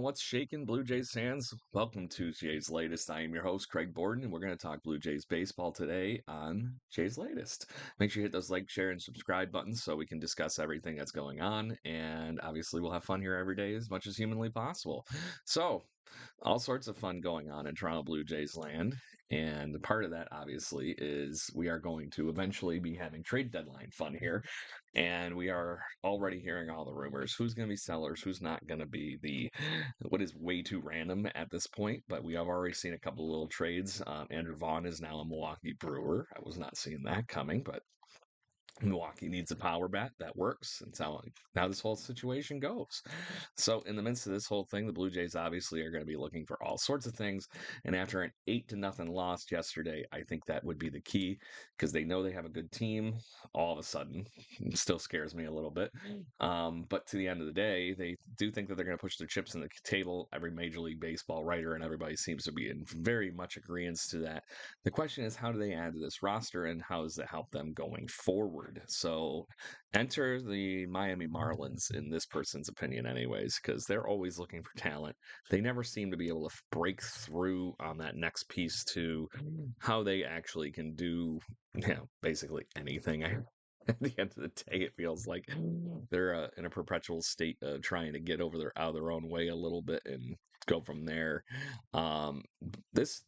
What's shaking, Blue Jays fans? Welcome to Jays Latest. I am your host, Craig Borden, and we're going to talk Blue Jays baseball today on Jays Latest. Make sure you hit those like, share, and subscribe buttons so we can discuss everything that's going on. And obviously, we'll have fun here every day as much as humanly possible. So, all sorts of fun going on in Toronto Blue Jays land. And part of that, obviously, is we are going to eventually be having trade deadline fun here. And we are already hearing all the rumors. Who's going to be sellers? Who's not going to be what is way too random at this point? But we have already seen a couple of little trades. Andrew Vaughn is now a Milwaukee Brewer. I was not seeing that coming, but Milwaukee needs a power bat that works. That's how this whole situation goes. So, in the midst of this whole thing, the Blue Jays obviously are going to be looking for all sorts of things. And after an 8-0 loss yesterday, I think that would be the key because they know they have a good team. All of a sudden, it still scares me a little bit. But to the end of the day, they do think that they're going to push their chips in the table. Every Major League Baseball writer and everybody seems to be in very much agreement to that. The question is, how do they add to this roster and how does it help them going forward? So enter the Miami Marlins in this person's opinion, anyways, because they're always looking for talent. They never seem to be able to break through on that next piece to how they actually can do, basically anything. At the end of the day, it feels like they're in a perpetual state of trying to get out of their own way a little bit and go from there. This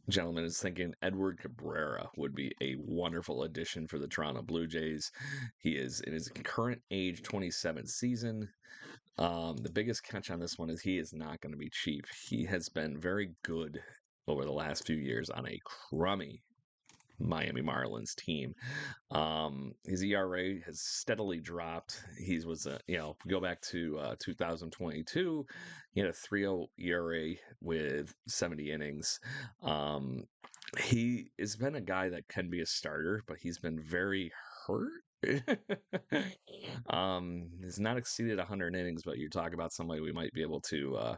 gentleman is thinking Edward Cabrera would be a wonderful addition for the Toronto Blue Jays. He is in his current age 27 season. The biggest catch on this one is he is not going to be cheap. He has been very good over the last few years on a crummy Miami Marlins team. His ERA has steadily dropped. He was, go back to 2022, he had a 3.0 ERA with 70 innings. He has been a guy that can be a starter, but he's been very hurt. He's not exceeded 100 innings, but you talk about somebody we might be able to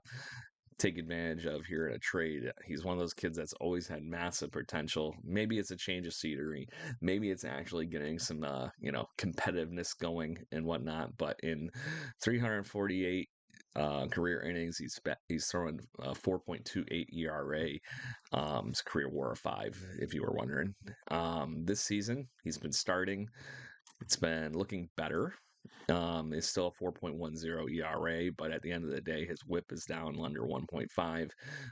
take advantage of here in a trade. He's one of those kids that's always had massive potential. Maybe it's a change of scenery. Maybe it's actually getting some, competitiveness going and whatnot. But in 348 career innings, he's throwing 4.28 ERA. His career WAR of 5, if you were wondering. This season, he's been starting. It's been looking better. It's still a 4.10 ERA, but at the end of the day, his WHIP is down under 1.5.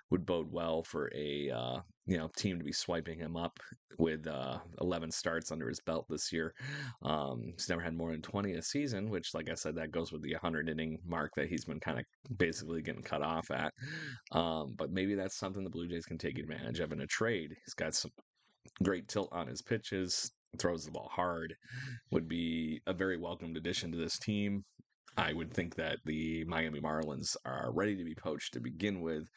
Would bode well for a team to be swiping him up with 11 starts under his belt this year. He's never had more than 20 a season, which, like I said, that goes with the 100 inning mark that he's been kind of basically getting cut off at. But maybe that's something the Blue Jays can take advantage of in a trade. He's got some great tilt on his pitches, throws the ball hard, would be a very welcomed addition to this team. I would think that the Miami Marlins are ready to be poached to begin with.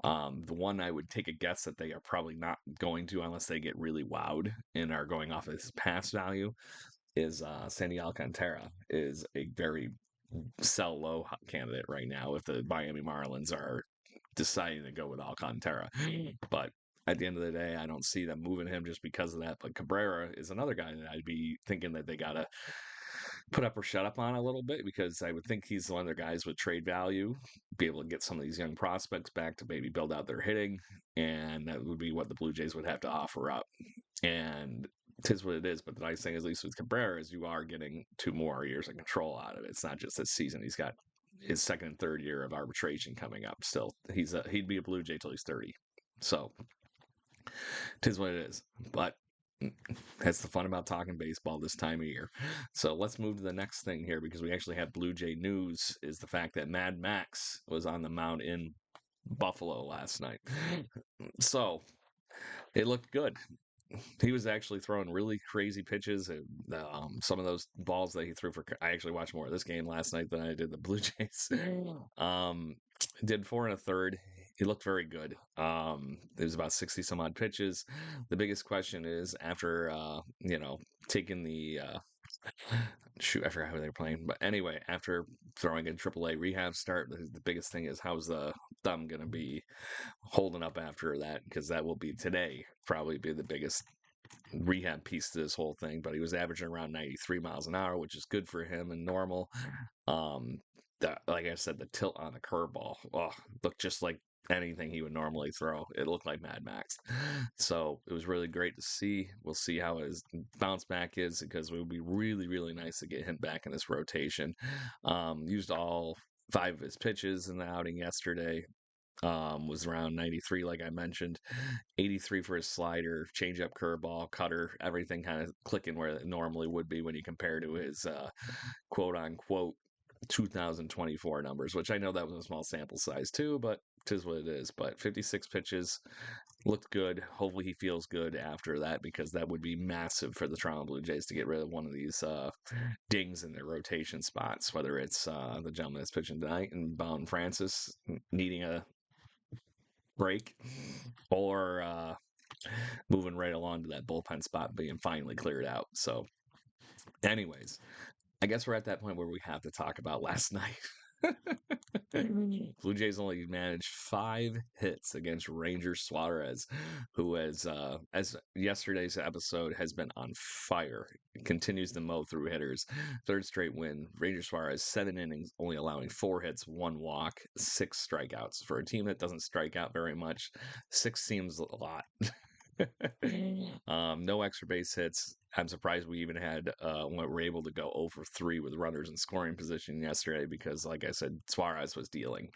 The one I would take a guess that they are probably not going to unless they get really wowed and are going off his pass value is Sandy Alcantara is a very sell low candidate right now if the Miami Marlins are deciding to go with Alcantara. But at the end of the day, I don't see them moving him just because of that. But Cabrera is another guy that I'd be thinking that they got to put up or shut up on a little bit because I would think he's one of their guys with trade value, be able to get some of these young prospects back to maybe build out their hitting. And that would be what the Blue Jays would have to offer up. And tis what it is. But the nice thing, at least with Cabrera, is you are getting 2 more years of control out of it. It's not just this season. He's got his second and third year of arbitration coming up. Still, he'd be a Blue Jay till he's 30. So, tis what it is. But that's the fun about talking baseball this time of year. So let's move to the next thing here because we actually have Blue Jay news. Is the fact that Mad Max was on the mound in Buffalo last night. So it looked good. He was actually throwing really crazy pitches. And, some of those balls that he threw for, I actually watched more of this game last night than I did the Blue Jays. Did 4 1/3. He looked very good. It was about 60 some odd pitches. The biggest question is after, taking the, shoot, I forgot who they were playing. But anyway, after throwing a AAA rehab start, the biggest thing is how's the thumb going to be holding up after that? Because that will be today, probably be the biggest rehab piece to this whole thing. But he was averaging around 93 miles an hour, which is good for him and normal. Um, like I said, the tilt on the curveball, looked just like anything he would normally throw. It looked like Mad Max. So it was really great to see. We'll see how his bounce back is because it would be really, really nice to get him back in this rotation. Used all 5 of his pitches in the outing yesterday. Was around 93, like I mentioned, 83 for his slider, changeup, curveball, cutter, everything kind of clicking where it normally would be when you compare to his quote unquote 2024 numbers, which I know that was a small sample size too, but tis what it is. But 56 pitches looked good. Hopefully he feels good after that because that would be massive for the Toronto Blue Jays to get rid of one of these dings in their rotation spots, whether it's the gentleman that's pitching tonight and Bowden Francis needing a break or moving right along to that bullpen spot being finally cleared out. So, anyways, I guess we're at that point where we have to talk about last night. Blue Jays only managed 5 hits against Ranger Suarez, who has, as yesterday's episode has been on fire. Continues to mow through hitters. 3rd straight win. Ranger Suarez 7 innings, only allowing 4 hits, 1 walk, 6 strikeouts. For a team that doesn't strike out very much, 6 seems a lot. No extra base hits. I'm surprised we even had were able to go over 3 with runners in scoring position yesterday because, like I said, Suarez was dealing.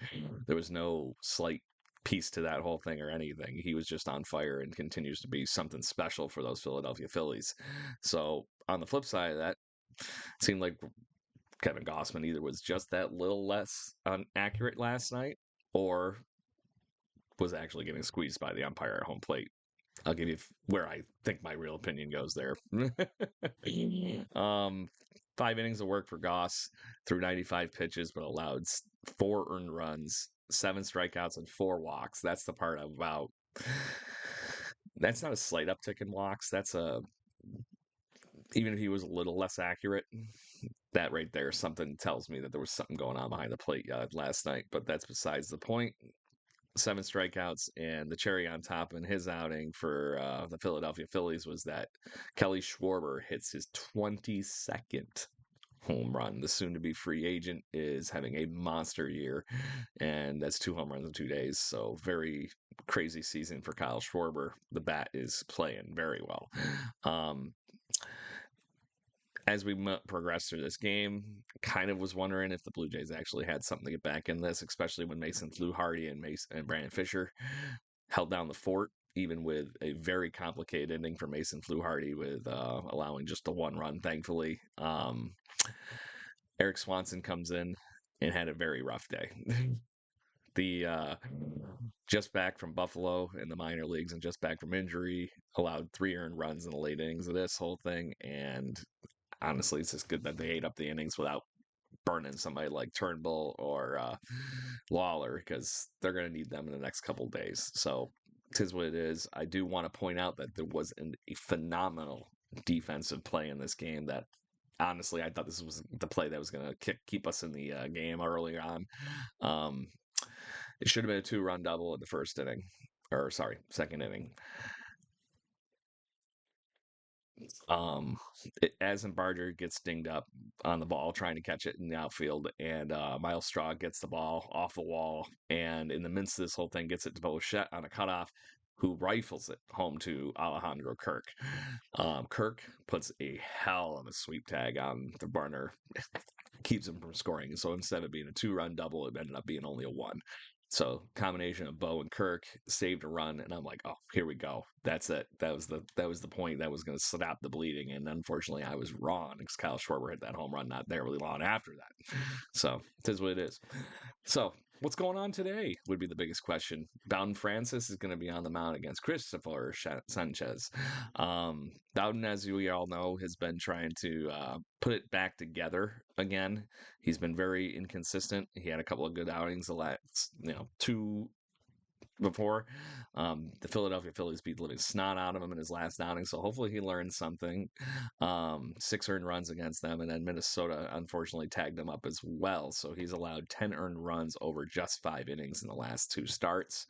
There was no slight piece to that whole thing or anything. He was just on fire and continues to be something special for those Philadelphia Phillies. So on the flip side of that, it seemed like Kevin Gossman either was just that little less accurate last night or was actually getting squeezed by the umpire at home plate. I'll give you where I think my real opinion goes there. 5 innings of work for Goss through 95 pitches, but allowed 4 earned runs, 7 strikeouts, and 4 walks. That's the part about. That's not a slight uptick in walks. That's a even if he was a little less accurate. That right there, something tells me that there was something going on behind the plate last night. But that's besides the point. 7 strikeouts, and the cherry on top in his outing for the Philadelphia Phillies was that Kelly Schwarber hits his 22nd home run. The soon-to-be free agent is having a monster year, and that's 2 home runs in 2 days. So very crazy season for Kyle Schwarber. The bat is playing very well. As we progress through this game, kind of was wondering if the Blue Jays actually had something to get back in this, especially when Mason Fluharty and Brandon Fisher held down the fort, even with a very complicated ending for Mason Fluharty with allowing just the 1 run, thankfully. Eric Swanson comes in and had a very rough day. The just back from Buffalo in the minor leagues and just back from injury, allowed 3 earned runs in the late innings of this whole thing, and honestly, it's just good that they ate up the innings without burning somebody like Turnbull or Lawler because they're going to need them in the next couple of days. So, tis what it is. I do want to point out that there was a phenomenal defensive play in this game that honestly, I thought this was the play that was going to keep us in the game early on. It should have been a 2-run double in the first inning, or sorry, second inning. Barger gets dinged up on the ball trying to catch it in the outfield, and Miles Straw gets the ball off the wall, and in the midst of this whole thing, gets it to Bichette on a cutoff, who rifles it home to Alejandro Kirk. Kirk puts a hell of a sweep tag on the burner, keeps him from scoring. So instead of being a 2-run double, it ended up being only a 1. So combination of Bo and Kirk saved a run, and I'm like, oh, here we go. That's it. That was the point that was going to stop the bleeding, and unfortunately, I was wrong because Kyle Schwarber hit that home run not there really long after that. So it is what it is. So what's going on today would be the biggest question. Bowden Francis is going to be on the mound against Christopher Sanchez. Bowden, as we all know, has been trying to put it back together again. He's been very inconsistent. He had a couple of good outings the last, 2 before. The Philadelphia Phillies beat the living snot out of him in his last outing, so hopefully he learned something. 6 earned runs against them, and then Minnesota unfortunately tagged him up as well, so he's allowed 10 earned runs over just 5 innings in the last 2 starts.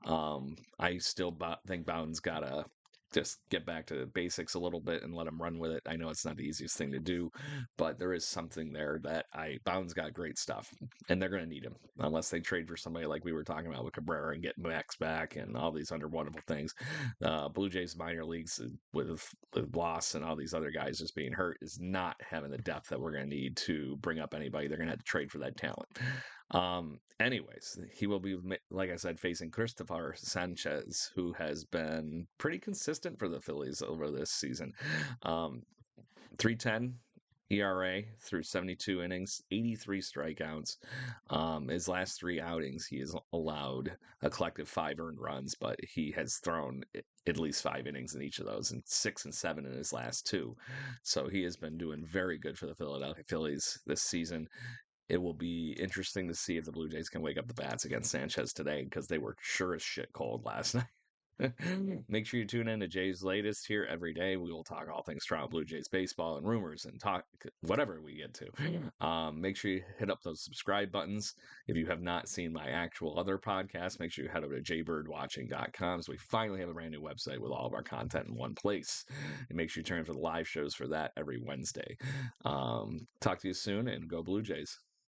I still think Bowden's got a just get back to basics a little bit and let them run with it. I know it's not the easiest thing to do, but there is something there that Bound's got great stuff, and they're going to need him unless they trade for somebody like we were talking about with Cabrera and get Max back and all these other wonderful things. Blue Jays minor leagues with Bloss and all these other guys just being hurt is not having the depth that we're going to need to bring up anybody. They're going to have to trade for that talent. Anyways, he will be, like I said, facing Christopher Sanchez, who has been pretty consistent for the Phillies over this season. 3.10 ERA through 72 innings, 83 strikeouts. His last 3 outings, he has allowed a collective 5 earned runs, but he has thrown at least 5 innings in each of those, and 6 and 7 in his last 2. So he has been doing very good for the Philadelphia Phillies this season. It will be interesting to see if the Blue Jays can wake up the bats against Sanchez today, because they were sure as shit cold last night. Make sure you tune in to Jay's Latest here every day. We will talk all things Toronto Blue Jays baseball and rumors and talk whatever we get to. Make sure you hit up those subscribe buttons. If you have not seen my actual other podcast, make sure you head over to jaybirdwatching.com. So we finally have a brand new website with all of our content in one place. And make sure you turn in for the live shows for that every Wednesday. Talk to you soon, and go Blue Jays.